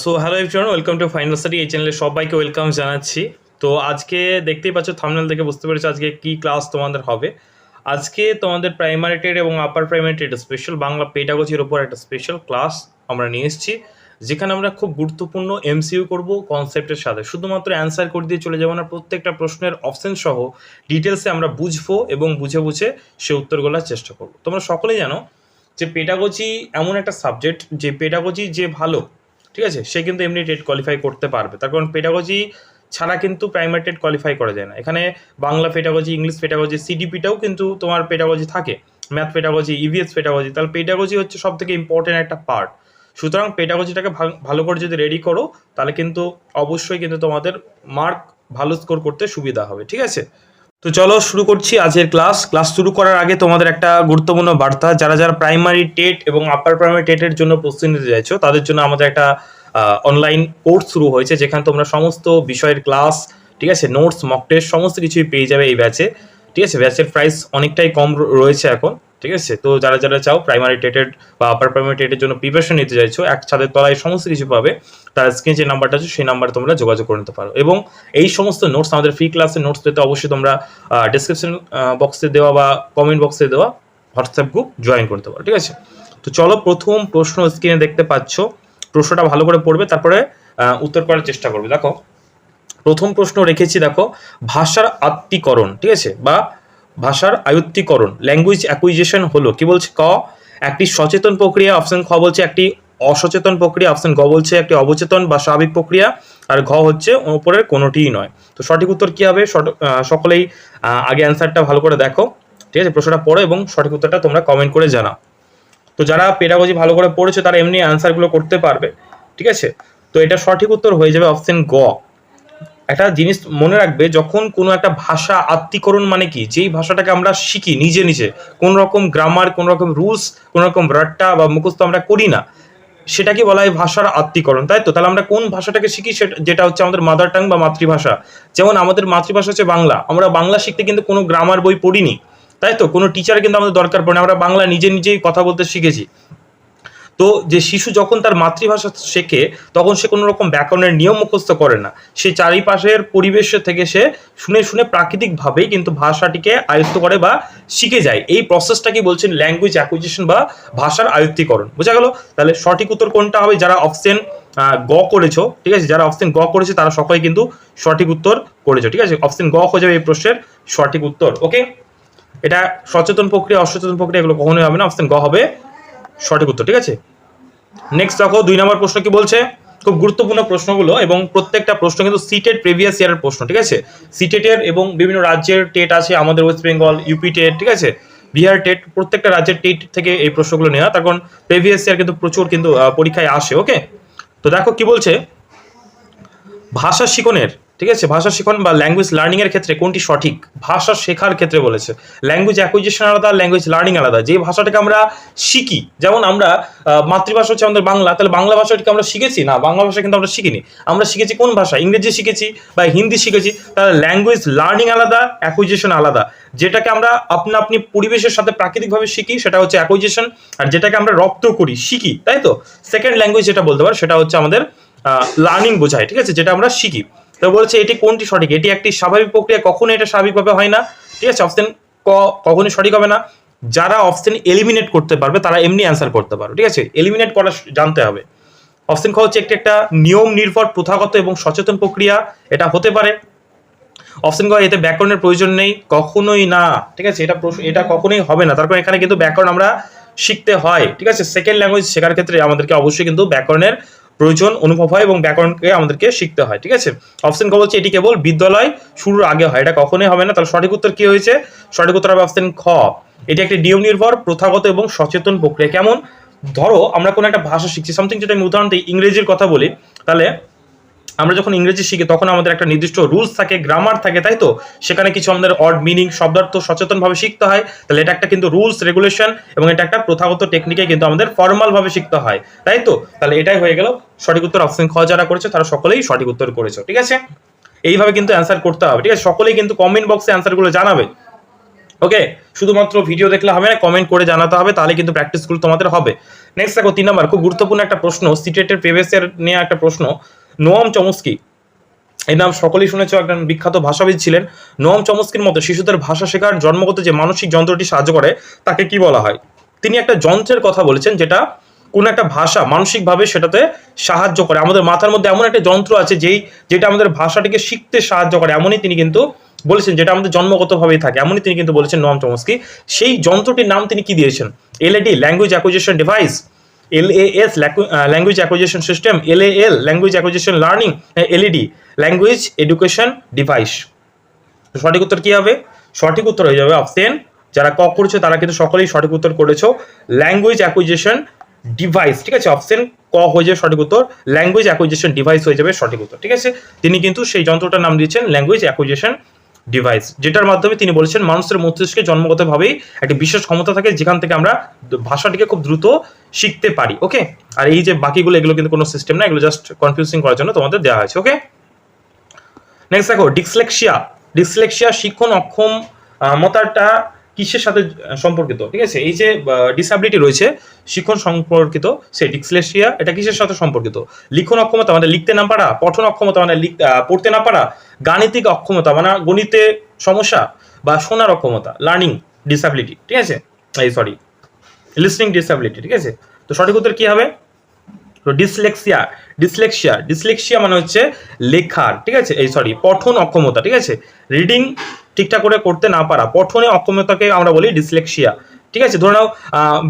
So hello everyone, welcome to final study. এই চ্যানেলে সবাইকে ওয়েলকাম জানাচ্ছি। তো আজকে দেখতেই পাচ্ছ, থাম্বনেল দেখে বুঝতে পেরেছো আজকে কি ক্লাস তোমাদের হবে। আজকে তোমাদের প্রাইমারি টেট এবং upper primary TET special Bangla পেডাগজির উপর একটা স্পেশাল ক্লাস আমরা নিয়ে এসেছি, যেখানে আমরা খুব গুরুত্বপূর্ণ এমসিইউ করব কনসেপ্টের সাথে। শুধুমাত্র অ্যান্সার করে দিয়ে চলে যাবো না, প্রত্যেকটা প্রশ্নের অপশন সহ ডিটেলসে আমরা বুঝবো এবং বুঝে বুঝে সে উত্তরগুলোর চেষ্টা করবো। তোমরা সকলেই জানো যে পেডাগজি এমন একটা সাবজেক্ট, যে পেডাগজি যে ভালো, ঠিক আছে, সে কিন্তু এমনি টেট কোয়ালিফাই করতে পারবে। তার কারণ পেডাগজি ছাড়া কিন্তু প্রাইমারি টেট কোয়ালিফাই করা যায় না। এখানে বাংলা পেডাগজি, ইংলিশ পেডাগজি, সিডিপিটাও কিন্তু তোমার পেডাগজি থাকে, ম্যাথ পেডাগজি, ইভিএস পেডাগজি। তাহলে পেডাগজি হচ্ছে সব থেকে ইম্পর্টেন্ট একটা পার্ট। সুতরাং পেডাগজিটাকে ভালো করে যদি রেডি করো, তাহলে কিন্তু অবশ্যই কিন্তু তোমাদের মার্ক ভালো স্কোর করতে সুবিধা হবে, ঠিক আছে। তো চলো শুরু করছি আজকের ক্লাস শুরু করার আগে তোমাদের একটা গুরুত্বপূর্ণ বার্তা। যারা যারা প্রাইমারি টেট এবং আপার প্রাইমারি টেটের জন্য প্রস্তুতি নিতে চাইছো, তাদের জন্য আমাদের একটা অনলাইন কোর্স শুরু হয়েছে, যেখানে তোমরা সমস্ত বিষয়ের ক্লাস, ঠিক আছে, নোটস, মক টেস্ট সমস্ত কিছুই পেয়ে যাবে এই ব্যাচে, ঠিক আছে। ব্যাচের প্রাইস অনেকটাই কম রয়েছে এখন, ঠিক আছে। তো যারা যারা চাও প্রাইমারি টেটের বা আপার প্রাইমারি টেটের জন্য প্রিপারেশন নিতে চাইছো, এক ছাদের তলায় সমস্ত কিছু পাবে, তার স্ক্রিনে যে নাম্বারটা আছে সেই নাম্বারে তোমরা যোগাযোগ করে নিতে পারো। এবং এই সমস্ত নোটস, আমাদের ফ্রি ক্লাসের নোটস পেতে অবশ্যই তোমরা ডিসক্রিপশন বক্সে দেওয়া বা কমেন্ট বক্সে দেওয়া হোয়াটসঅ্যাপ গ্রুপ জয়েন করতে পারো, ঠিক আছে। তো চলো, প্রথম প্রশ্ন স্ক্রিনে দেখতে পাচ্ছ, প্রশ্নটা ভালো করে পড়বে, তারপরে উত্তর করার চেষ্টা করবে। দেখো, প্রথম প্রশ্ন রেখেছি, দেখো, ভাষার আত্মীকরণ, ঠিক আছে, বা ভাষার আয়ত্তীকরণ, ল্যাঙ্গুয়েজ অ্যাকুইজিশন হলো কি বলছে? ক, একটি সচেতন প্রক্রিয়া, অপশন খ বলছে একটি অসচেতন প্রক্রিয়া, অপশন গ বলছে একটি অবচেতন বা স্বাভাবিক প্রক্রিয়া, আর ঘ হচ্ছে উপরের কোনোটিই নয়। তো সঠিক উত্তর কি হবে? সকলেই আগে অ্যান্সারটা ভালো করে দেখো, ঠিক আছে, প্রশ্নটা পড়ো এবং সঠিক উত্তরটা তোমরা কমেন্ট করে জানাও। তো যারা পেডাগজি ভালো করে পড়েছে তারা এমনি অ্যান্সারগুলো করতে পারবে, ঠিক আছে। তো এটা সঠিক উত্তর হয়ে যাবে অপশন গ। একটা জিনিস মনে রাখবে, যখন কোনো একটা ভাষা আত্মীকরণ মানে কি, যেই ভাষাটাকে আমরা শিখি নিজে নিজে, কোন রকম গ্রামার, কোন রকম রুলস, কোন রকম রাট্টা বা মুখস্থ আমরা করি না, সেটাকে বলা হয় ভাষার আত্মীকরণ, তাই তো। তাহলে আমরা কোন ভাষাটাকে শিখি? যেটা হচ্ছে আমাদের মাদার টাং বা মাতৃভাষা। যেমন আমাদের মাতৃভাষা হচ্ছে বাংলা, আমরা বাংলা শিখতে কিন্তু কোনো গ্রামার বই পড়িনি, তাই তো, কোনো টিচার কিন্তু আমাদের দরকার পড়ে না, আমরা বাংলা নিজে নিজেই কথা বলতে শিখেছি। তো যে শিশু যখন তার মাতৃভাষা শেখে, তখন সে কোনো রকম ব্যাকরণের নিয়ম মুখস্থ করে না, সে চারিপাশের পরিবেশ থেকে সে শুনে শুনে প্রাকৃতিকভাবেই কিন্তু ভাষাটিকে আয়ত্ত করে বা শিখে যায়। এই প্রসেসটাকে বলছেন ল্যাঙ্গুয়েজ অ্যাকুইজিশন বা ভাষার আয়ত্তীকরণ। বোঝা গেল? তাহলে সঠিক উত্তর কোনটা হবে? যারা অপশন গ করেছো, ঠিক আছে, যারা অপশন গ করেছে তারা সকলে কিন্তু সঠিক উত্তর করেছো, ঠিক আছে। অপশন গ হয়ে যাবে এই প্রশ্নের সঠিক উত্তর। ওকে, এটা সচেতন প্রক্রিয়া, অসচেতন প্রক্রিয়া এগুলো কখনোই হবে না, অপশন গ হবে সঠিক উত্তর, ঠিক আছে। নেক্সট দেখো, 2 নম্বর প্রশ্ন কি বলছে? খুব গুরুত্বপূর্ণ প্রশ্নগুলো, এবং প্রত্যেকটা প্রশ্ন কিন্তু সিটেট প্রিভিয়াস ইয়ারের প্রশ্ন, ঠিক আছে। সিটেটের এবং বিভিন্ন রাজ্যের টেট আছে, আমাদের ওয়েস্ট বেঙ্গল, ইউপি টেট, ঠিক আছে, বিহার টেট, প্রত্যেকটা রাজ্যের টেট থেকে এই প্রশ্নগুলো নেওয়া, তার কারণ প্রিভিয়াস ইয়ার কিন্তু প্রচুর কিন্তু পরীক্ষায় আসে। ওকে, তো দেখো কি বলছে, ভাষা শিখনের, ঠিক আছে, ভাষা শিখন বা ল্যাঙ্গুয়েজ লার্নিং এর ক্ষেত্রে কোনটি সঠিক? ভাষা শেখার ক্ষেত্রে বলেছে। ল্যাঙ্গুয়েজ অ্যাকুইজিশন আলাদা, ল্যাঙ্গুয়েজ লার্নিং আলাদা। যে ভাষাটাকে আমরা শিখি, যেমন আমরা মাতৃভাষা হচ্ছে আমাদের বাংলা, তাহলে বাংলা ভাষাটাকে আমরা শিখেছি না, বাংলা ভাষা কিন্তু আমরা শিখিনি। আমরা শিখেছি কোন ভাষা? ইংরেজি শিখেছি বা হিন্দি শিখেছি। তাহলে ল্যাঙ্গুয়েজ লার্নিং আলাদা, অ্যাকুইজিশন আলাদা। যেটাকে আমরা আপনা আপনি পরিবেশের সাথে প্রাকৃতিকভাবে শিখি সেটা হচ্ছে অ্যাকুইজিশন, আর যেটাকে আমরা রপ্ত করি, শিখি, তাই তো, সেকেন্ড ল্যাঙ্গুয়েজ যেটা বলতে পারো সেটা হচ্ছে আমাদের লার্নিং বোঝায়, ঠিক আছে, যেটা আমরা শিখি। তো বলছে এটি কোনটি সঠিক? এটি একটি স্বাভাবিক প্রক্রিয়া, কখনো এটা স্বাভাবিকভাবে হয় না, ঠিক আছে। অপশন ক কখনোই সঠিক হবে না। যারা অপশন এলিমিনেট করতে পারবে তারা এমনি অ্যান্সার করতে পারো, ঠিক আছে, এলিমিনেট করা জানতে হবে। অপশন খ হচ্ছে একটি একটা নিয়ম নির্ভর, প্রথাগত এবং সচেতন প্রক্রিয়া, এটা হতে পারে। অপশন গ, এতে ব্যাকরণের প্রয়োজন নেই, কখনোই না, ঠিক আছে, এটা কখনোই হবে না। তারপর এখানে কিন্তু ব্যাকরণ আমরা শিখতে হয়, ঠিক আছে। সেকেন্ড ল্যাঙ্গুয়েজ শেখার ক্ষেত্রে আমাদেরকে অবশ্যই কিন্তু ব্যাকরণের প্রয়োজন অনুভব হয় এবং ব্যাকরণকে আমাদেরকে শিখতে হয়, ঠিক আছে। অপশন ক বলছে এটি কেবল বিদ্যালয় শুরুর আগে হয়, এটা কখনোই হবে না। তাহলে সঠিক উত্তর কি হয়েছে? সঠিক উত্তর হবে অপশন খ, এটি একটি নিয়ম নির্ভর, প্রথাগত এবং সচেতন প্রক্রিয়া। কেমন? ধরো আমরা কোনো একটা ভাষা শিখছি, সামথিং, যেটা আমি উদাহরণ দিই, ইংরেজির কথা বলি, তাহলে আমরা যখন ইংরেজি শিখি তখন আমাদের একটা নির্দিষ্ট রুলস থাকে, গ্রামার থাকে, তাই তো, সেখানে কিছু আমাদের অড মিনিং, শব্দার্থ সচেতনভাবে শিখতে হয়। তাহলে এটা একটা কিন্তু রুলস রেগুলেশন এবং এটা একটা প্রথাগত টেকনিকে কিন্তু আমাদের ফর্মাল ভাবে শিখতে হয়, তাই তো। তাহলে এটাই হয়ে গেল সঠিক উত্তর। অপশন খ যারা করেছে তারা সকলেই সঠিক উত্তর করেছে, ঠিক আছে। এইভাবে কিন্তু অ্যান্সার করতে হবে, ঠিক আছে। সকলেই কিন্তু কমেন্ট বক্সে অ্যান্সারগুলো জানাবে। ওকে, শুধুমাত্র ভিডিও দেখলে হবে না, কমেন্ট করে জানাতে হবে, তাহলে কিন্তু প্র্যাকটিসগুলো তোমাদের হবে। নেক্সট দেখো 3 নম্বর, খুব গুরুত্বপূর্ণ একটা প্রশ্ন, সিটেটের প্রিভিয়াস নিয়ে একটা প্রশ্ন। নোয়াম চমস্কি, এই নাম সকলেই শুনেছ, একজন বিখ্যাত ভাষাবিদ ছিলেন। নোয়াম চমস্কির মতো শিশুদের ভাষা শেখার জন্মগত যে মানসিক যন্ত্রটি সাহায্য করে তাকে কি বলা হয়? তিনি একটা যন্ত্রের কথা বলেছেন যেটা কোন একটা ভাষা মানসিকভাবে সেটাতে সাহায্য করে। আমাদের মাথার মধ্যে এমন একটা যন্ত্র আছে যেটা আমাদের ভাষাটিকে শিখতে সাহায্য করে, এমনই তিনি কিন্তু বলেছেন, যেটা আমাদের জন্মগতভাবেই থাকে, এমনই তিনি কিন্তু বলেছেন নোয়াম চমস্কি। সেই যন্ত্রটির নাম তিনি কি দিয়েছেন? LAD, language acquisition device, LAS language acquisition system, LAL language acquisition learning, LED language education device. সঠিক উত্তর কি হবে? সঠিক উত্তর হয়ে যাবে অপশন, যারা ক করেছো তারা কিন্তু সকলেই সঠিক উত্তর করেছো, ল্যাঙ্গুয়েজ অ্যাকুইজিশন ডিভাইস। ঠিক আছে, অপশন ক হয়ে যাবে সঠিক উত্তর, ল্যাঙ্গুয়েজ অ্যাকুইজিশন ডিভাইস হয়ে যাবে সঠিক উত্তর। ঠিক আছে, তিনি কিন্তু সেই যন্ত্রটার নাম দিয়েছেন ল্যাঙ্গুয়েজ অ্যাকুইজিশন ডিভাইস, যেটার মাধ্যমে তিনি বলেছেন মানুষের মস্তিষ্কে জন্মগতভাবেই একটা বিশেষ ক্ষমতা থাকে যেখান থেকে আমরা ভাষাটিকে খুব দ্রুত শিখতে পারি। ওকে, আর এই যে বাকিগুলো এগুলো কিন্তু কোনো সিস্টেম না, এগুলো জাস্ট কনফিউজিং করার জন্য তোমাদের দেওয়া হয়েছে। ওকে, নেক্সট দেখো ডিসলেক্সিয়া। ডিসলেক্সিয়া শিক্ষণ অক্ষমতাটা কিসের সাথে সম্পর্কিত? ঠিক আছে, এই যে ডিসএবিলিটি রয়েছে শিক্ষণ সম্পর্কিত, সেই ডিসলেক্সিয়া এটা কিসের সাথে সম্পর্কিত? লিখন অক্ষমতা মানে লিখতে না পারা, পঠন অক্ষমতা মানে পড়তে না পারা, গাণিতিক অক্ষমতা মানে গণিতে সমস্যা, বা শোনার অক্ষমতা লার্নিং ডিসএবিলিটি। ঠিক আছে, এই সরি লিসনিং ডিসএবিলিটি। ঠিক আছে, তো সঠিক উত্তর কি হবে? তো ডিসলেক্সিয়া, ডিসলেক্সিয়া মানে হচ্ছে লেখার, ঠিক আছে, এই সরি পঠন অক্ষমতা। ঠিক আছে, রিডিং ঠিকঠাক করে করতে না পারা, পঠনে অক্ষমতাকে আমরা বলি ডিসলেক্সিয়া। ঠিক আছে, ধরে নাও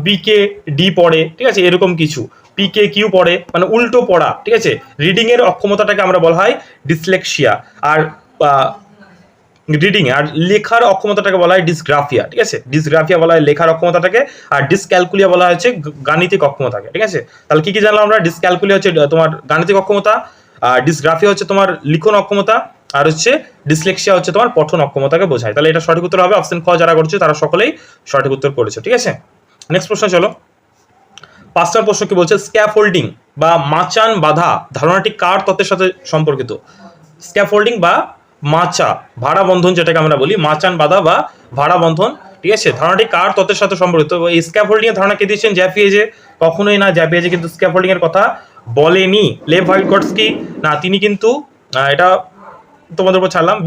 বিকে ডি পড়ে, ঠিক আছে, এরকম কিছু, পিকে কিউ পড়ে মানে উল্টো পড়া। ঠিক আছে, রিডিং এর অক্ষমতাটাকে আমরা বলা হয় ডিসলেক্সিয়া, আর রিডিং আর লেখার অক্ষমতাটাকে বলা হয় ডিসগ্রাফিয়া। ঠিক আছে, ডিসগ্রাফিয়া বলা হয় লেখার অক্ষমতাটাকে, আর ডিসক্যালকুলিয়া বলা হচ্ছে গাণিতিক অক্ষমতাকে। ঠিক আছে, তাহলে কি কি জানলাম আমরা? ডিসক্যালকুলিয়া হচ্ছে তোমার গাণিতিক অক্ষমতা, আর ডিসগ্রাফিয়া হচ্ছে তোমার লিখন অক্ষমতা, আর হচ্ছে ডিসলেক্সিয়া হচ্ছে তোমার পঠন অক্ষমতাকে বোঝায়। তাহলে এটা সঠিক উত্তর হবে অপশন খ, যারা করছে তারা সকলেই সঠিক উত্তর করেছে। ঠিক আছে, নেক্সট প্রশ্ন চলো। 5 নম্বর প্রশ্ন কি বলছে? স্ক্যাফোল্ডিং বা মাচান বাঁধা ধারণাটি কার তত্ত্বের সাথে সম্পর্কিত? স্ক্যাফোল্ডিং বা মাচা ভাড়া বন্ধন, যেটাকে আমরা বলি মাচান বাঁধা বা ভাড়া বন্ধন। ঠিক আছে, ধারণাটি কার তত্ত্বের সাথে সম্পর্কিত? এই স্ক্যাফোল্ডিং এর ধারণা কে দিয়েছেন? জ্যাপিয়েজে? কখনোই না, জ্যাপিয়েজে কিন্তু স্ক্যাফোল্ডিং এর কথা বলেনি। লেভ ভাইগটস্কি না, তিনি কিন্তু এটা তোমাদের উপর ছাড়লাম।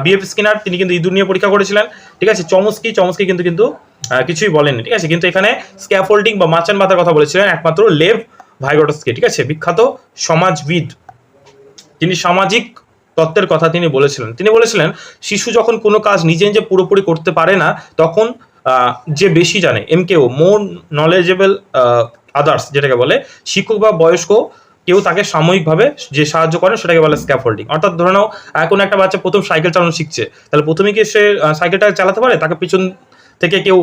বিএফ স্কিনার, তিনি কিন্তু ইঁদুর নিয়ে পরীক্ষা করেছিলেন। ঠিক আছে, চমস্কি কিন্তু কিছুই বলেননি। ঠিক আছে, কিন্তু এখানে স্ক্যাফোল্ডিং বা মাচান বাঁধার কথা বলেছিলেন একমাত্র লেভ ভাইগটস্কি। ঠিক আছে, বিখ্যাত সমাজবিদ, তিনি সামাজিক তত্ত্বের কথা তিনি বলেছিলেন শিশু যখন কোনো কাজ নিজে নিজে পুরোপুরি করতে পারে না তখন যে বেশি জানে, MKO মোর নলেজেবল আদার্স যেটাকে বলে, শিক্ষক বা বয়স্ক কেউ তাকে সাময়িকভাবে যে সাহায্য করে সেটাকে বলে স্ক্যাফোল্ডিং। অর্থাৎ ধরে নাও কোনো একটা বাচ্চা প্রথম সাইকেল চালানো শিখছে, তাহলে প্রথমে কি সে সাইকেলটা চালাতে পারে? তাকে পিছন থেকে কেউ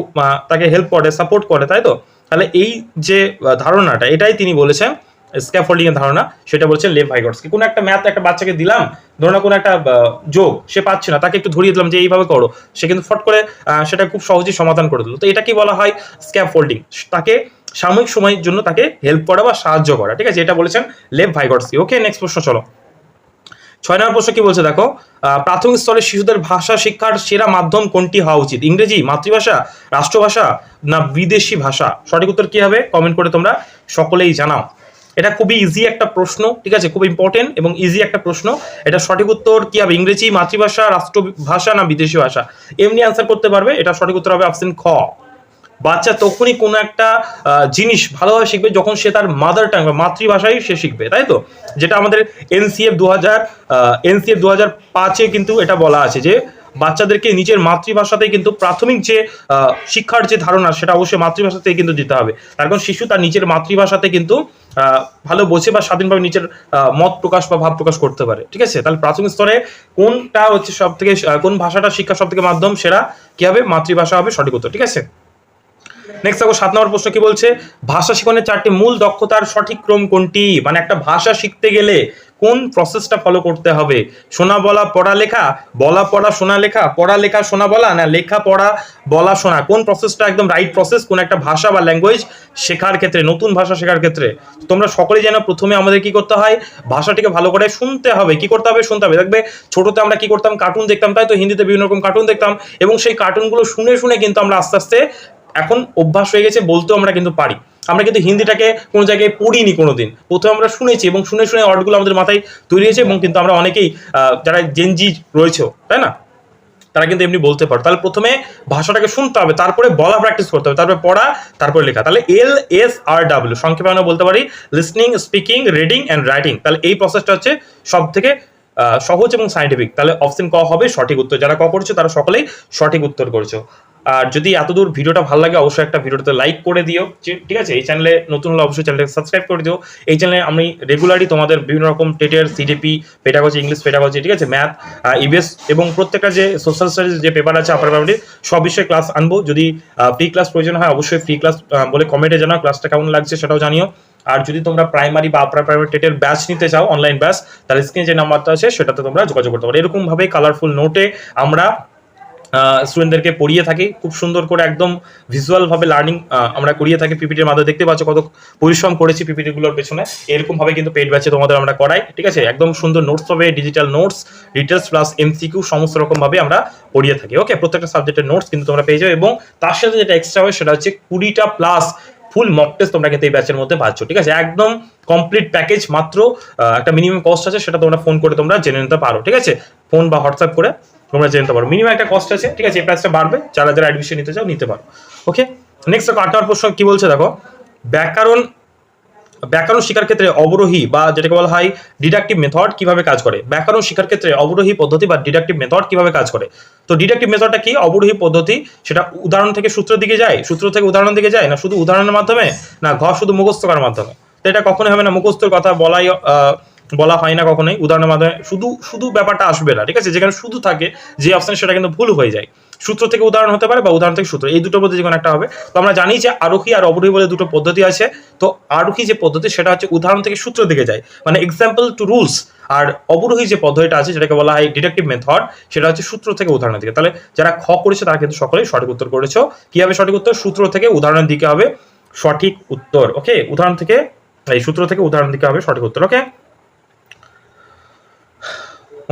তাকে হেল্প করে, সাপোর্ট করে, তাই তো? তাহলে এই যে ধারণাটা, এটাই তিনি বলেছেন স্ক্যাফোল্ডিং এর ধারণা, সেটা বলছেন লেভ ভাইগটস্কি। কোনো একটা ম্যাথ একটা বাচ্চাকে দিলাম, ধরো না কোনো একটা যোগ সে পাচ্ছে না, তাকে একটু ধরিয়ে দিলাম যে এইভাবে করো, সে কিন্তু ফট করে সেটা খুব সহজেই সমাধান করে দিল। তো এটা কি বলা হয়? স্ক্যাফোল্ডিং, তাকে সাময়িক সময়ের জন্য তাকে হেল্প করা বা সাহায্য করা। ঠিক আছে, এটা বলেছেন লেভ ভাইগটস্কি। ওকে, নেক্সট প্রশ্ন চলো। 6 নম্বর প্রশ্ন কি বলছে দেখো, প্রাথমিক স্তরে শিশুদের ভাষা শিক্ষার সেরা মাধ্যম কোনটি হওয়া উচিত? ইংরেজি, মাতৃভাষা, রাষ্ট্রভাষা না বিদেশি ভাষা? সঠিক উত্তর কি হবে? কমেন্ট করে তোমরা সকলেই জানাও। এটা খুবই ইজি একটা প্রশ্ন। ঠিক আছে, খুব ইম্পর্টেন্ট এবং ইজি একটা প্রশ্ন। এটা সঠিক উত্তর কি হবে? ইংরেজি, মাতৃভাষা, রাষ্ট্রভাষা না বিদেশি ভাষা? এমনি অ্যান্সার করতে পারবে। এটা সঠিক উত্তর হবে অপশন খ। বাচ্চা তখনই কোনো একটা জিনিস ভালোভাবে শিখবে যখন সে তার মাদার টাং বা মাতৃভাষায় সে শিখবে, তাই তো? যেটা আমাদের এনসিএফ 2005-এ কিন্তু এটা বলা আছে যে বাচ্চাদেরকে নিজের মাতৃভাষাতেই কিন্তু প্রাথমিক যে শিক্ষার যে ধারণা সেটা অবশ্যই মাতৃভাষাতেই কিন্তু দিতে হবে। তার কারণ শিশু তার নিজের মাতৃভাষাতে কিন্তু ভালো বোঝে বা স্বাধীনভাবে নিজের মত প্রকাশ বা ভাব প্রকাশ করতে পারে। ঠিক আছে, তাহলে প্রাথমিক স্তরে কোনটা হচ্ছে সব থেকে, কোন ভাষাটা শিক্ষা সব থেকে মাধ্যম সেরা কি হবে? মাতৃভাষা হবে সঠিক উত্তর। ঠিক আছে, নেক্সট দেখো 7 নম্বর প্রশ্ন কি বলছে? ভাষা শিখনের 4টি মূল দক্ষতার সঠিক ক্রম কোনটি? মানে একটা ভাষা শিখতে গেলে কোন প্রসেসটা ফলো করতে হবে? শোনা বলা পড়া লেখা, বলা পড়া শোনা লেখা, পড়া লেখা শোনা বলা, না লেখা পড়া বলা শোনা? কোন প্রসেসটা একদম রাইট প্রসেস কোন একটা ভাষা বা ল্যাঙ্গুয়েজ শেখার ক্ষেত্রে, নতুন ভাষা শেখার ক্ষেত্রে? তোমরা সকলেই জানো প্রথমে আমাদের কি করতে হয়? ভাষাটিকে ভালো করে শুনতে হবে। কি করতে হবে? শুনতে হবে। দেখবে ছোটতে আমরা কি করতাম? কার্টুন দেখতাম, তাই তো? হিন্দিতে বিভিন্ন রকম কার্টুন দেখতাম এবং সেই কার্টুনগুলো শুনে শুনে কিন্তু আমরা আস্তে আস্তে এখন অভ্যাস হয়ে গেছে, বলতেও আমরা কিন্তু পারি। আমরা কিন্তু হিন্দিটাকে কোনো জায়গায় পড়িনি কোনোদিন, প্রথমে আমরা শুনেছি এবং শুনে শুনে ওয়ার্ডগুলো আমাদের মাথায় তৈরি হয়েছে, এবং কিন্তু আমরা অনেকেই যারা জেনজি রয়েছে, তাই না, তারা কিন্তু এমনি বলতে পারো। তাহলে প্রথমে ভাষাটাকে শুনতে হবে, তারপরে বলা প্র্যাকটিস করতে হবে, তারপরে পড়া, তারপরে লেখা। তাহলে LSRW সংক্ষেপে আমরা বলতে পারি listening, speaking, reading and writing. তাহলে এই প্রসেসটা হচ্ছে সব থেকে সহজ এবং সাইন্টিফিক। তাহলে অপশন ক হবে সঠিক উত্তর। যারা ক করছো তারা সকলেই সঠিক উত্তর করছো। আর যদি এতদূর ভিডিওটা ভালো লাগে অবশ্যই একটা ভিডিওতে লাইক করে দিও, ঠিক আছে। এই চ্যানেলে নতুন হলে অবশ্যই চ্যানেলটাকে সাবস্ক্রাইব করে দিও। এই চ্যানেলে আমি রেগুলারই তোমাদের বিভিন্ন রকম টেটের, সিডিপি, পেডাগজি, ইংলিশ পেডাগজি, ঠিক আছে, ম্যাথ, ইবিএস এবং প্রত্যেকটা যে সোশ্যাল স্টাডিজ যে পেপার আছে আপার প্রাইমারি সব বিষয়ে ক্লাস আনবো। যদি ফ্রি ক্লাস প্রয়োজন হয় অবশ্যই ফ্রি ক্লাস বলে কমেন্টে জানাও, ক্লাসটা কেমন লাগছে সেটাও জানিও। আর যদি তোমরা প্রাইমারি বা আপার প্রাইমারি টেটের ব্যাচ নিতে চাও, অনলাইন ব্যাচ, তাহলে স্ক্রিনে যে নাম্বারটা আছে সেটাতে তোমরা যোগাযোগ করতে পারো। এরকম ভাবে কালারফুল নোটে আমরা স্টুডেন্টদেরকে পড়িয়ে থাকি, খুব সুন্দর করে একদম ভিজুয়াল ভাবে লার্নিং আমরা করিয়ে থাকি। পিপিটির মাধ্যমে দেখতে পাচ্ছ কত পরিশ্রম করেছি পিপিটিগুলোর পেছনে। এরকম ভাবে কিন্তু পেড ব্যাচে তোমাদের আমরা করাই, ঠিক আছে। একদম সুন্দর নোটস পাবে, digital notes, details plus MCQ সমস্ত রকম ভাবে আমরা পড়িয়ে থাকি। ওকে, প্রত্যেকটা সাবজেক্টের নোটস কিন্তু তোমরা পেয়ে যাবে, এবং তার সাথে যেটা এক্সট্রা হয় সেটা হচ্ছে 20টা প্লাস ফুল মক টেস্ট তোমরা কিন্তু এই ব্যাচের মধ্যে পাচ্ছ, ঠিক আছে। একদম কমপ্লিট প্যাকেজ, মাত্র একটা মিনিমাম কস্ট আছে, সেটা তোমরা ফোন করে তোমরা জেনে নিতে পারো, ঠিক আছে। ফোন বা হোয়াটসঅ্যাপ করে তোমরা জানতে পারো। মিনিমাম একটা কস্ট আছে, ঠিক আছে। এই প্রাইসটা বাড়বে, যারা যারা অ্যাডমিশন নিতে চাও নিতে পারো। ওকে, নেক্সট দেখো 8 নম্বর প্রশ্ন কি বলছে দেখো। ব্যাকরণ শিক্ষার ক্ষেত্রে অবরোহী বা যেটাকে বলা হয় ডিডাকটিভ মেথড কিভাবে কাজ করে। ব্যাকরণ শিক্ষার ক্ষেত্রে অবরোহী পদ্ধতি বা ডিডাকটিভ মেথড কিভাবে কাজ করে। তো ডিডাকটিভ মেথডটা কি? অবরোহী পদ্ধতি, সেটা উদাহরণ থেকে সূত্রের দিকে যায়, সূত্র থেকে উদাহরণের দিকে যায়, না শুধু উদাহরণের মাধ্যমে, না শুধু মুখস্থ করার মাধ্যমে। তো এটা কখনোই হবে না, মুখস্থর কথা বলা হয় না কখনোই উদাহরণের মাধ্যমে। শুধু ব্যাপারটা আসবে না, ঠিক আছে। যেখানে শুধু থাকে যে অপশন সেটা কিন্তু ভুল হয়ে যায়। সূত্র থেকে উদাহরণ হতে পারে বা উদাহরণ থেকে সূত্র, এই দুটোর মধ্যে যে কোনো একটা হবে। তো আমরা জানি যে আরোহী আর অবরোহী বলে দুটো পদ্ধতি আছে। তো আরোহী যে পদ্ধতি সেটা হচ্ছে উদাহরণ থেকে সূত্র দিকে যায়, মানে এক্সাম্পল টু রুলস। আর অবরোহী যে পদ্ধতিটা আছে যেটাকে বলা হয় ডিডাকটিভ মেথড, সেটা হচ্ছে সূত্র থেকে উদাহরণের দিকে। তাহলে যারা খ করেছে তারা কিন্তু সকলেই সঠিক উত্তর করেছো। কি হবে সঠিক উত্তর? সূত্র থেকে উদাহরণের দিকে হবে সঠিক উত্তর। ওকে, উদাহরণ থেকে, এই সূত্র থেকে উদাহরণ দিকে হবে সঠিক উত্তর। ওকে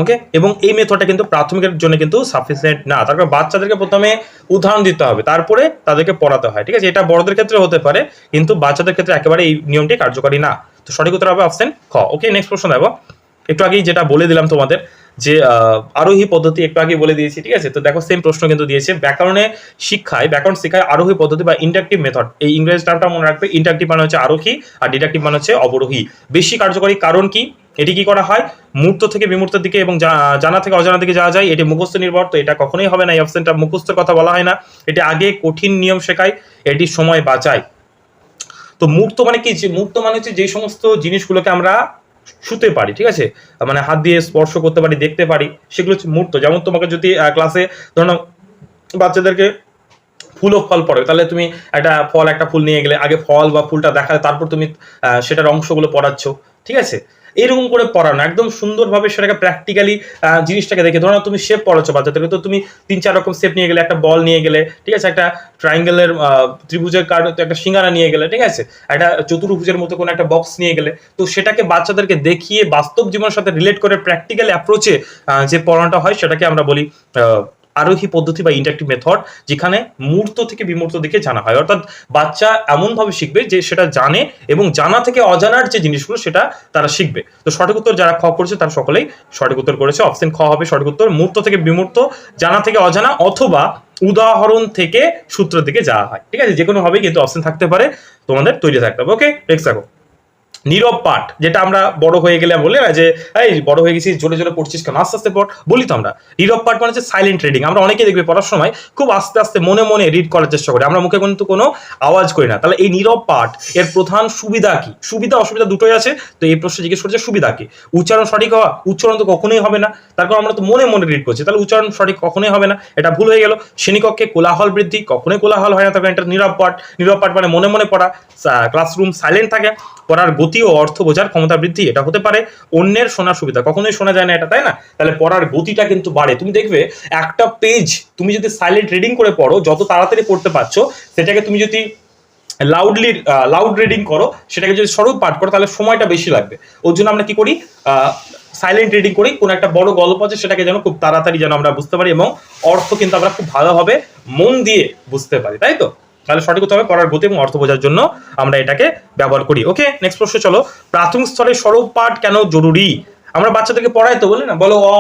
ওকে, এবং এই মেথডটা কিন্তু প্রাথমিকের জন্য কিন্তু সাফিসিয়েন্ট না। তারপর বাচ্চাদেরকে প্রথমে উদাহরণ দিতে হবে, তারপরে তাদেরকে পড়াতে হয়, ঠিক আছে। এটা বড়দের ক্ষেত্রে হতে পারে, কিন্তু বাচ্চাদের ক্ষেত্রে একেবারে এই নিয়মটি কার্যকরী না। তো সঠিক উত্তর হবে অপশন খ। ওকে, নেক্সট প্রশ্ন দেখো। একটু আগেই যেটা বলে দিলাম তোমাদের যে আরোহী পদ্ধতি একটু আগে বলে দিয়েছি, ঠিক আছে। তো দেখো সেম প্রশ্ন কিন্তু দিয়েছে। ব্যাকরণ শিক্ষায় আরোহী পদ্ধতি বা ইন্ডাকটিভ মেথড, এই ইংরেজি টার্মটা মনে রাখবে। ইন্ডাকটিভ মানে হচ্ছে আরোহী আর ডিডাকটিভ মানে হচ্ছে অবরোহী। বেশি কার্যকরী কারণ কি? এটি কি করা হয় মূর্ত থেকে বিমূর্তের দিকে এবং জানা থেকে অজানা দিকে যাওয়া যায়। এটি মুখস্থ নির্ভর, তো এটা কখনোই হবে না। এই অপশনটা মুখস্থের কথা বলা হয় না, এটি আগে কঠিন নিয়ম শেখায়, এটি সময় বাঁচায়। তো মূর্ত মানে কি? মূর্ত মানে হচ্ছে যে সমস্ত জিনিসগুলোকে আমরা শুতে পারি, ঠিক আছে, মানে হাত দিয়ে স্পর্শ করতে পারি, দেখতে পারি, সেগুলো হচ্ছে মূর্ত। যেমন তোমাকে যদি ক্লাসে ধরো বাচ্চাদেরকে ফুল ও ফল পড়ে, তাহলে তুমি একটা ফুল নিয়ে গেলে, আগে ফল বা ফুলটা দেখালে তারপর তুমি সেটার অংশগুলো পড়াচ্ছ, ঠিক আছে। এরকম করে পড়ানো একদম সুন্দরভাবে, সেটাকে প্র্যাকটিক্যালি জিনিসটাকে দেখে। ধরো তুমি শেপ পড়াচ্ছ বাচ্চাদেরকে, তো তুমি 3-4 রকম শেপ নিয়ে গেলে, একটা বল নিয়ে গেলে, ঠিক আছে, একটা ট্রায়াঙ্গেলের ত্রিভুজের কার্ড, একটা সিঙ্গারা নিয়ে গেলে, ঠিক আছে, একটা চতুর্ভুজের মতো কোনো একটা বক্স নিয়ে গেলে, তো সেটাকে বাচ্চাদেরকে দেখিয়ে বাস্তব জীবনের সাথে রিলেট করে প্র্যাকটিক্যাল অ্যাপ্রোচে যে পড়ানোটা হয় সেটাকে আমরা বলি আরোহী পদ্ধতি বা ইন্টারেক্টিভ মেথড, যেখানে মূর্ত থেকে বিমূর্ত দিকে জানা হয়। অর্থাৎ বাচ্চা এমনভাবে শিখবে যে সেটা জানে, এবং জানা থেকে অজানার যে জিনিসগুলো সেটা তারা শিখবে। তো সঠিক উত্তর যারা খ করেছে তারা সকলেই সঠিক উত্তর করেছে। অপশন খ হবে সঠিক উত্তর। মূর্ত থেকে বিমূর্ত, জানা থেকে অজানা, অথবা উদাহরণ থেকে সূত্রের দিকে যাওয়া হয়, ঠিক আছে। যে কোনো ভাবে কিন্তু অপশন থাকতে পারে, তোমাদের তৈরি থাকতে হবে। ওকে, নেক্সট দেখো। নীরব পাঠ, যেটা আমরা বড় হয়ে গেলে বলি না যে এই বড় হয়ে গেছিস, জোরে জোরে পড়ছিস কেন, আস্তে আস্তে পড়, বলি তো আমরা। নীরব পাঠ মানে হচ্ছে সাইলেন্ট রিডিং। আমরা অনেকেই দেখবে পড়ার সময় খুব আস্তে আস্তে মনে মনে রিড করার চেষ্টা করি, আমরা মুখে কিন্তু কোনো আওয়াজ করি না। তাহলে এই নীরব পাঠ এর প্রধান সুবিধা কি? সুবিধা অসুবিধা দুটোই আছে। তো এই প্রশ্ন জিজ্ঞেস করছে সুবিধা কি। উচ্চারণ সঠিক হওয়া, উচ্চারণ তো কখনোই হবে না, তার কারণ আমরা তো মনে মনে রিড করছি, তাহলে উচ্চারণ সঠিক কখনোই হবে না, এটা ভুল হয়ে গেল। শ্রেণীকক্ষে কোলাহল বৃদ্ধি, কখনোই কোলাহল হয় না, তবে এটা নীরব পাঠ। নীরব পাঠ মানে মনে মনে পড়া, ক্লাসরুম সাইলেন্ট থাকে। পড়ার গতি ও অর্থ বোঝার ক্ষমতা বৃদ্ধি, এটা হতে পারে। অন্যের শোনার সুবিধা, কখনোই শোনা যায় না এটা, তাই না। তাহলে পড়ার গতিটা কিন্তু বাড়ে। তুমি দেখবে একটা পেজ তুমি যদি সাইলেন্ট রিডিং করে পড়ো, যত তাড়াতাড়ি পড়তে পারছো, সেটাকে তুমি যদি লাউড রিডিং করো, সেটাকে যদি সরল পাঠ করো, তাহলে সময়টা বেশি লাগবে। ওর জন্য আমরা কি করি, সাইলেন্ট রিডিং করি। কোনো একটা বড় গল্প আছে, সেটাকে যেন খুব তাড়াতাড়ি যেন আমরা বুঝতে পারি, এবং অর্থ কিন্তু আমরা খুব ভালোভাবে মন দিয়ে বুঝতে পারি, তাই তো। তাহলে সঠিক উত্তর হবে পড়ার গতি এবং অর্থ বোঝার জন্য আমরা এটাকে ব্যবহার করি। ওকে, নেক্সট প্রশ্ন চলো, প্রাথমিক স্তরে সরল পাঠ কেন জরুরি? আমরা বাচ্চাদেরকে পড়াই তো, বলি না, বলো অ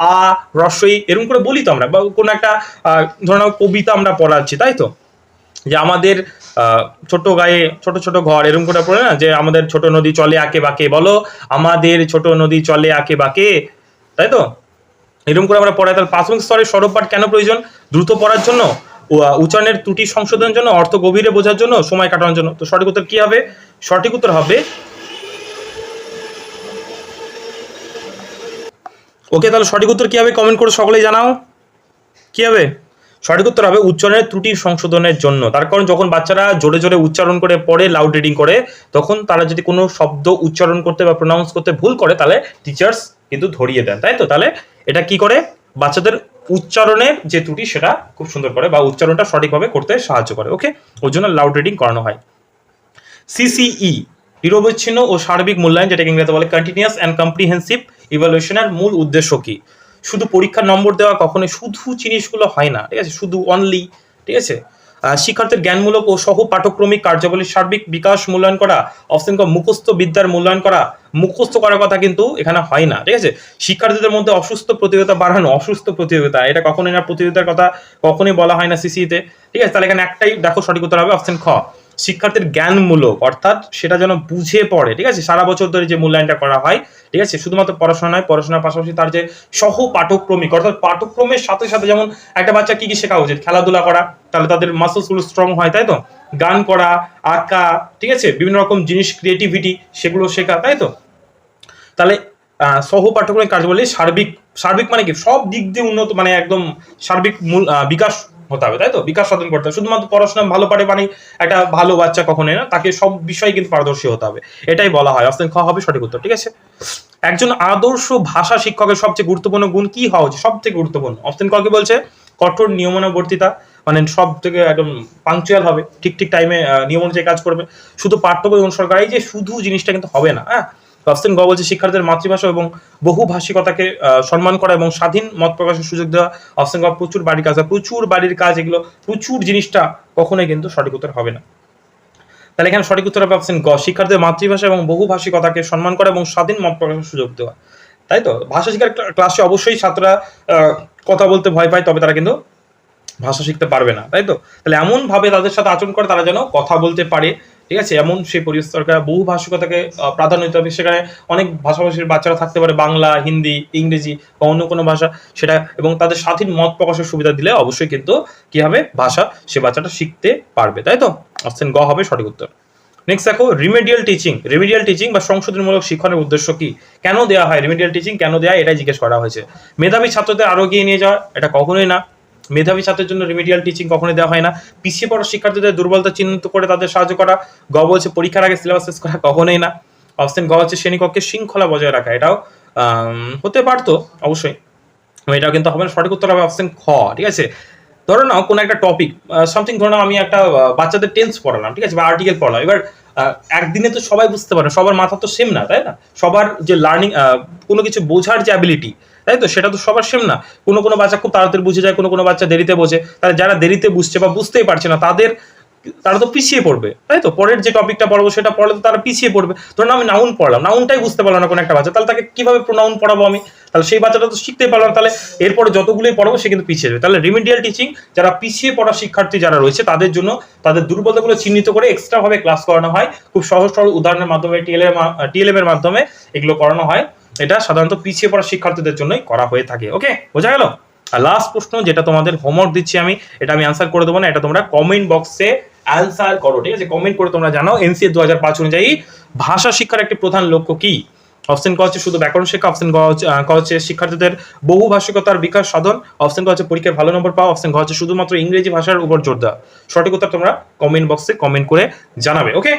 আ রস্বই এরকম করে বলি তো আমরা, বা কোনো একটা ধরো কবিতা আমরা পড়াচ্ছি, তাই তো, যে আমাদের ছোট গায়ে ছোট ছোট ঘর এরকম করে পড়ে না, যে আমাদের ছোট নদী চলে আঁকে বাঁকে, বলো আমাদের ছোট নদী চলে আঁকে বাঁকে, তাই তো, এরকম করে আমরা পড়াই। তাহলে প্রাথমিক স্তরে সরল পাঠ কেন প্রয়োজন? দ্রুত পড়ার জন্য, উচ্চারণের ত্রুটি সংশোধনের জন্য, অর্থ গভীরে বোঝার জন্য, সময় কাটানোর জন্য। তো সঠিক উত্তর কি হবে? সঠিক উত্তর হবে, ওকে, তাহলে সঠিক উত্তর কি হবে কমেন্ট করে সকলেই জানাও, কি হবে? সঠিক উত্তর হবে উচ্চারণের ত্রুটি সংশোধনের জন্য। তার কারণ যখন বাচ্চারা জোরে জোরে উচ্চারণ করে পড়ে, লাউড রিডিং করে, তখন তারা যদি কোনো শব্দ উচ্চারণ করতে বা প্রোনাউন্স করতে ভুল করে, তাহলে টিচার্স কিন্তু ধরিয়ে দেন, তাই তো। তাহলে এটা কি করে? বাচ্চাদের উচ্চারণের যে ত্রুটি সেটা খুব সুন্দর করে, বা উচ্চারণটা সঠিকভাবে করতে সাহায্য করে। ওকে, ওর জন্য লাউড রিডিং করানো হয়। সিসিই নিরবচ্ছিন্ন ও সার্বিক মূল্যায়ন, যেটাকে ইংরেজিতে বলে কন্টিনিউয়াস অ্যান্ড কম্প্রিহেন্সিভ ইভালুয়েশনের মূল উদ্দেশ্য কি? শুধু পরীক্ষার নম্বর দেওয়া কখনো শুধু জিনিসগুলো হয় না, ঠিক আছে, শুধু অনলি, ঠিক আছে। শিক্ষার্থীর জ্ঞানমূলক ও সহ পাঠক্রমিক কার্যাবলীর সার্বিক বিকাশ মূল্যায়ন করা, অপশন ক মুখস্থ বিদ্যার মূল্যায়ন করা। মুখস্থ করার কথা কিন্তু এখানে হয় না, ঠিক আছে। শিক্ষার্থীদের মধ্যে অসুস্থ প্রতিযোগিতা বাড়ানো, অসুস্থ প্রতিযোগিতা এটা কখনোই না, প্রতিযোগিতার কথা কখনোই বলা হয় না সিসিতে, ঠিক আছে। তাহলে এখানে একটাই দেখো সঠিক উত্তর হবে অপশন খ, শিক্ষার্থীর জ্ঞানমূলক, অর্থাৎ সেটা যেন বুঝে পড়ে, ঠিক আছে। সারা বছর ধরে যে মূল্যায়নটা করা হয়, ঠিক আছে, শুধুমাত্র পড়াশোনা নয়, পড়াশোনার পাশাপাশি তার যে সহ পাঠক্রমিক, অর্থাৎ পাঠক্রমের সাথে সাথে যেমন একটা বাচ্চা কি কি শেখা উচিত? খেলাধুলা করা, তাহলে তাদের মাসলস গুলো স্ট্রং হয়, তাই তো। গান করা, আঁকা, ঠিক আছে, বিভিন্ন রকম জিনিস, ক্রিয়েটিভিটি, সেগুলো শেখা, তাই তো। তাহলে সহ পাঠ্যক্রমিক কার্যাবলী সার্বিক, সার্বিক মানে কি? সব দিক দিয়ে উন্নত, মানে একদম সার্বিক মূল বিকাশ হতে হবে, তাই তো, বিকাশ সাধন করতে হবে। শুধুমাত্র পড়াশোনা ভালো পারে মানে একটা ভালো বাচ্চা কখনোই না, তাকে সব বিষয়ে কিন্তু পারদর্শী হতে হবে, এটাই বলা হয়। অপশন খ হবে সঠিক উত্তর, ঠিক আছে। একজন আদর্শ ভাষা শিক্ষকের সবচেয়ে গুরুত্বপূর্ণ গুণ কি হওয়া উচিত? সব থেকে গুরুত্বপূর্ণ অপশন ক কি বলছে? কঠোর নিয়মানুবর্তিতা, মানে সব থেকে একদম পাংচুয়াল হবে, ঠিক ঠিক টাইমে নিয়ম অনুযায়ী কাজ করবে, শুধু পাঠ্য বই অনুসরণ করা, এই যে শুধু জিনিসটা কিন্তু হবে না, হ্যাঁ। অপশন গ বলছে শিক্ষার্থীদের মাতৃভাষা এবং বহুভাষিকতাকে সম্মান করা এবং স্বাধীন মত প্রকাশের সুযোগ দেওয়া। অপশন গ প্রচুর বাড়ির কাজ, প্রচুর বাড়ির কাজ, এগুলো প্রচুর জিনিসটা কখনোই কিন্তু সঠিক উত্তর হবে না। তাহলে এখানে সঠিক উত্তর হবে অপশন গ, শিক্ষার্থীদের মাতৃভাষা এবং বহুভাষিকতাকে সম্মান করা এবং স্বাধীন মত প্রকাশের সুযোগ দেওয়া, তাই তো। ভাষা শিক্ষার ক্লাসে অবশ্যই ছাত্ররা কথা বলতে ভয় পায়, তবে তারা কিন্তু ভাষা শিখতে পারবে না, তাই তো। তাহলে এমন ভাবে তাদের সাথে আচরণ করে তারা যেন কথা বলতে পারে, ঠিক আছে, এমন সেই পরিবেশ দরকার। বহু ভাষিকতাকে প্রাধান্য দিতে হবে, সেখানে অনেক ভাষাভাষীর বাচ্চারা থাকতে পারে, বাংলা, হিন্দি, ইংরেজি বা অন্য কোনো ভাষা, সেটা, এবং তাদের স্বাধীন মত প্রকাশের সুবিধা দিলে অবশ্যই কিন্তু কি হবে? ভাষা সে বাচ্চাটা শিখতে পারবে, তাই তো। অপশন গ হবে সঠিক উত্তর। নেক্সট দেখো, রিমেডিয়াল টিচিং। রিমেডিয়াল টিচিং বা সংশোধনমূলক শিক্ষণের উদ্দেশ্য কি? কেন দেওয়া হয় রিমেডিয়াল টিচিং? কেন দেওয়া, এটাই জিজ্ঞেস করা হয়েছে। মেধাবী ছাত্রদের আরো এগিয়ে নিয়ে যাওয়া, এটা কখনোই না। মেধাবী ছাত্রের জন্য রিমেডিয়াল টিচিং কখনোই দেওয়া হয় না। পিছিয়ে পড়া শিক্ষার্থীদের দুর্বলতা চিহ্নিত করে তাদের সাহায্য করা। গ বলছে পরীক্ষার আগে সিলেবাস শেষ করা, কখনোই না। অপশন গ হচ্ছে শ্রেণীকক্ষে শৃঙ্খলা বজায় রাখা, এটাও হতে পারতো অবশ্যই, এটাও কিন্তু হবে না। সঠিক উত্তর হবে অপশন খ, ঠিক আছে। ধরো নাও কোনো একটা টপিক সামথিং, ধরো নাও আমি একটা বাচ্চাদের টেন্স পড়ালাম, ঠিক আছে, বা আর্টিকেল পড়ালাম। এবার একদিনে তো সবাই বুঝতে পারে, সবার মাথা তো সেম না, তাই না। সবার যে লার্নিং, কোনো কিছু বোঝার যে অ্যাবিলিটি, তাই তো, সেটা তো সবার সেম না। কোনো কোনো বাচ্চা খুব তাড়াতাড়ি বুঝে যায়, কোনো কোনো বাচ্চা দেরিতে বোঝে। তাহলে যারা দেরিতে বুঝছে বা বুঝতেই পারছে না, তারা তো পিছিয়ে পড়বে, তাই তো। পরের যে টপিকটা পড়বো সেটা পড়লে তো তারা পিছিয়ে পড়বে। ধরুন আমি নাউন পড়লাম, নাউনটাই বুঝতে পারলাম না কোনো একটা বাচ্চা, তাহলে তাকে কিভাবে প্রোনাউন পড়াবো আমি? তাহলে সেই বাচ্চাটা তো শিখতেই পারলাম, তাহলে এরপরে যতগুলোই পড়াবো সে কিন্তু পিছিয়ে যাবে। তাহলে রিমিডিয়াল টিচিং, যারা পিছিয়ে পড়া শিক্ষার্থী যারা রয়েছে তাদের জন্য তাদের দুর্বলতাগুলো চিহ্নিত করে এক্সট্রা ভাবে ক্লাস করানো হয়, খুব সহজ সরল উদাহরণের মাধ্যমে, টিএলএম এর মাধ্যমে এগুলো করানো হয়। এটা সাধারণত পিছিয়ে পড়া শিক্ষার্থীদের জন্যই করা হয়ে থাকে। ওকে, বোঝা গেল? আর লাস্ট প্রশ্ন, যেটা তোমাদের হোমওয়ার্ক দিচ্ছি আমি, এটা আমি অ্যান্সার করে দেবো না, এটা তোমরা কমেন্ট বক্সে অ্যান্সার করো, ঠিক আছে। কমেন্ট করে তোমরা জানাও এনসিএ 2005 অনুযায়ী ভাষা শিক্ষার একটি প্রধান লক্ষ্য কি? অপশন ক হচ্ছে শুধু ব্যাকরণ শেখা, অপশন ক হচ্ছে শিক্ষার্থীদের বহুভাষিকতার বিকাশ সাধন, অপশন ক হচ্ছে পরীক্ষায় ভালো নম্বর পাওয়া, অপশন ঘ হচ্ছে শুধুমাত্র ইংরেজি ভাষার উপর জোর দেওয়া। সঠিক উত্তর তোমরা কমেন্ট বক্সে কমেন্ট করে জানাবে। ওকে,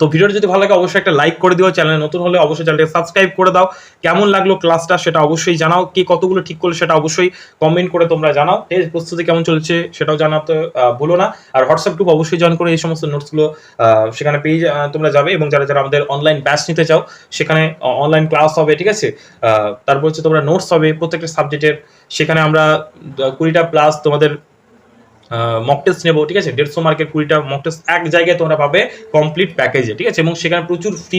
তো ভিডিওটা যদি ভালো লাগে অবশ্যই একটা লাইক করে দিও, চ্যানেলে নতুন হলে অবশ্যই চ্যানেলটাকে সাবস্ক্রাইব করে দাও। কেমন লাগলো ক্লাসটা সেটা অবশ্যই জানাও, কে কতগুলো ঠিক করলো সেটা অবশ্যই কমেন্ট করে তোমরা জানাও। এই প্রস্তুতি কেমন চলছে সেটাও জানাতে ভুলো না। আর হোয়াটসঅ্যাপ গ্রুপ অবশ্যই জয়েন করে এই সমস্ত নোটসগুলো সেখানে পেয়ে তোমরা যাবে, এবং যারা যারা আমাদের অনলাইন ব্যাচ নিতে চাও সেখানে অনলাইন ক্লাস হবে, ঠিক আছে। তারপর হচ্ছে তোমরা নোটস হবে প্রত্যেকটা সাবজেক্টের, সেখানে আমরা 20টা প্লাস তোমাদের মক টেস্ট নেবো, ঠিক আছে, 150 মার্কের 20টা মক টেস্ট এক জায়গায় তোমরা পাবে কমপ্লিট প্যাকেজে, ঠিক আছে, এবং সেখানে প্রচুর ফ্রি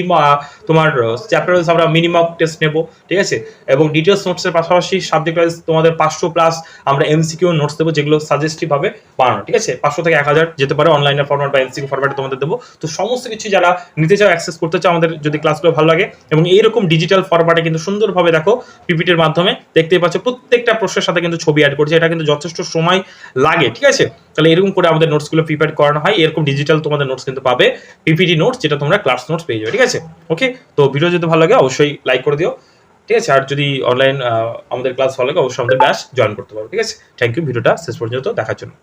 তোমার চ্যাপ্টার ওয়াইজ আমরা মিনি মক টেস্ট নেবো, ঠিক আছে, এবং ডিটেলস নোটসের পাশাপাশি সাবজেক্ট ওয়াইজ তোমাদের 500+ আমরা এমসিকিউ নোটস দেবো, যেগুলো সাজেস্টিভ ভাবে বানানো, ঠিক আছে, 500 থেকে 1000 যেতে পারে, অনলাইনের ফরম্যাট বা এমসিকিউ ফরম্যাটে তোমাদের দেবো। তো সমস্ত কিছু যারা নিতে চাও, অ্যাক্সেস করতে চাও, আমাদের যদি ক্লাসগুলো ভালো লাগে এবং এইরকম ডিজিটাল ফরম্যাটে কিন্তু সুন্দরভাবে দেখো পিপিটির মাধ্যমে দেখতেই পাচ্ছ, প্রত্যেকটা প্রশ্নের সাথে কিন্তু ছবি অ্যাড করছে, এটা কিন্তু যথেষ্ট সময় লাগে, ঠিক আছে। তাহলে এরকম করে আমাদের নোটসগুলো প্রিপেয়ার করানো হয়, এরকম ডিজিটাল তোমাদের নোটস কিন্তু পাবে, পিপিটি নোটস, যেটা তোমরা ক্লাস নোটস পেয়ে যাবে, ঠিক আছে। ওকে, তো ভিডিও যদি ভালো লাগে অবশ্যই লাইক করে দিও, ঠিক আছে, আর যদি অনলাইন আমাদের ক্লাস ভালো লাগে অবশ্যই আমাদের ব্যাচ জয়েন করতে পারো, ঠিক আছে। থ্যাংক ইউ ভিডিওটা শেষ পর্যন্ত দেখার জন্য।